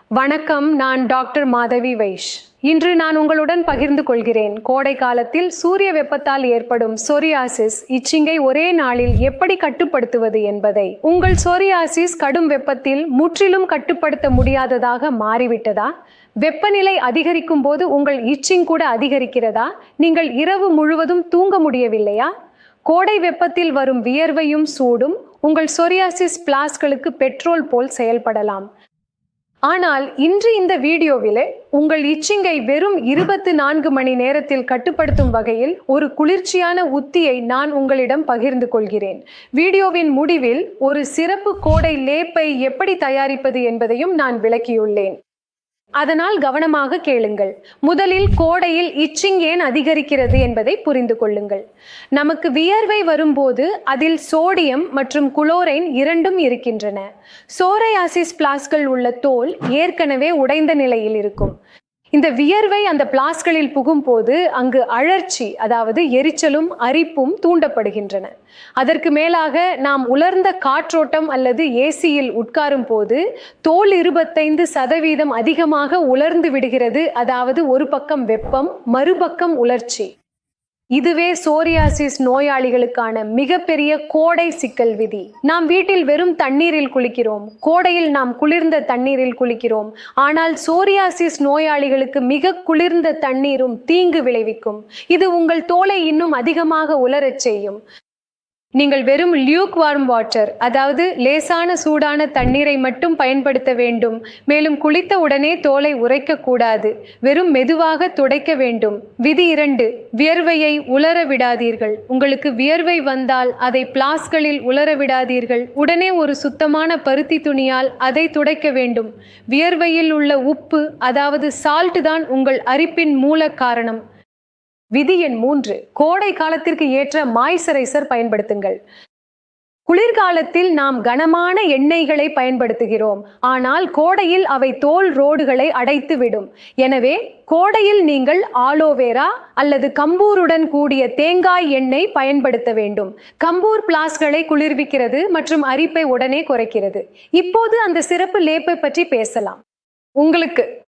வணக்கம், நான் டாக்டர் மாதவி வைஷ். இன்று நான் உங்களுடன் பகிர்ந்து கொள்கிறேன். கோடை காலத்தில் சூரிய வெப்பத்தால் ஏற்படும் சொரியாசிஸ் இச்சிங்கை ஒரே நாளில் எப்படி கட்டுப்படுத்துவது என்பதை. உங்கள் சொரியாசிஸ் கடும் வெப்பத்தில் முற்றிலும் கட்டுப்படுத்த முடியாததாக மாறிவிட்டதா? வெப்பநிலை அதிகரிக்கும் போது உங்கள் இச்சிங் கூட அதிகரிக்கிறதா? நீங்கள் இரவு முழுவதும் தூங்க முடியவில்லையா? கோடை வெப்பத்தில் வரும் வியர்வையும் சூடும் உங்கள் சொரியாசிஸ் பிளாஸ்களுக்கு பெட்ரோல் போல் செயல்படலாம். ஆனால் இன்று இந்த வீடியோவில் உங்கள் இச்சிங்கை வெறும் 24 மணி நேரத்தில் கட்டுப்படுத்தும் வகையில் ஒரு குளிர்ச்சியான உத்தியை நான் உங்களிடம் பகிர்ந்து கொள்கிறேன். வீடியோவின் முடிவில் ஒரு சிறப்பு கோடை லேப்பை எப்படி தயாரிப்பது என்பதையும் நான் விளக்கியுள்ளேன். அதனால் கவனமாக கேளுங்கள். முதலில் கோடையில் இச்சிங் ஏன் அதிகரிக்கிறது என்பதை புரிந்து கொள்ளுங்கள். நமக்கு வியர்வை வரும்போது அதில் சோடியம் மற்றும் குளோரைன் இரண்டும் இருக்கின்றன. சோரையாசிஸ் பிளாஸ்கள் உள்ள தோல் ஏற்கனவே உடைந்த நிலையில் இருக்கும். இந்த வியர்வை அந்த பிளாஸ்களில் புகும்போது அங்கு அழற்சி, அதாவது எரிச்சலும் அரிப்பும் தூண்டப்படுகின்றன. அதற்கு மேலாக நாம் உலர்ந்த காற்றோட்டம் அல்லது ஏசியில் உட்காரும் போது தோல் 25% அதிகமாக உலர்ந்து விடுகிறது. அதாவது ஒரு பக்கம் வெப்பம், மறுபக்கம் உலர்ச்சி. இதுவே சோரியாசிஸ் நோயாளிகளுக்கான மிகப்பெரிய கோடை சிக்கல் விதி. நாம் வீட்டில் வெறும் தண்ணீரில் குளிக்கிறோம், கோடையில் நாம் குளிர்ந்த தண்ணீரில் குளிக்கிறோம். ஆனால் சோரியாசிஸ் நோயாளிகளுக்கு மிக குளிர்ந்த தண்ணீரும் தீங்கு விளைவிக்கும். இது உங்கள் தோலை இன்னும் அதிகமாக உலரச் செய்யும். நீங்கள் வெறும் லியூக் வார்ம் வாட்டர், அதாவது லேசான சூடான தண்ணீரை மட்டும் பயன்படுத்த வேண்டும். மேலும் குளித்த உடனே தோலை உறைக்க கூடாது, வெறும் மெதுவாக துடைக்க வேண்டும். விதி 2: வியர்வையை உலர விடாதீர்கள். உங்களுக்கு வியர்வை வந்தால் அதை பிளாஸ்களில் உலர விடாதீர்கள். உடனே ஒரு சுத்தமான பருத்தி துணியால் அதை துடைக்க வேண்டும். வியர்வையில் உள்ள உப்பு, அதாவது சால்ட் தான் உங்கள் அரிப்பின் மூல காரணம். விதி எண் 3: கோடை காலத்திற்கு ஏற்ற மாய்ஸ்சரைசர் பயன்படுத்துங்கள். குளிர்காலத்தில் நாம் கனமான எண்ணெய்களை பயன்படுத்துகிறோம், ஆனால் கோடையில் அவை தோல் ரோடுகளை அடைத்துவிடும். எனவே கோடையில் நீங்கள் ஆலோவேரா அல்லது கம்பூருடன் கூடிய தேங்காய் எண்ணெய் பயன்படுத்த வேண்டும். கம்பூர் பிளாஸ்களை குளிர்விக்கிறது மற்றும் அரிப்பை உடனே குறைக்கிறது. இப்போது அந்த சிறப்பு லேப்பை பற்றி பேசலாம். உங்களுக்கு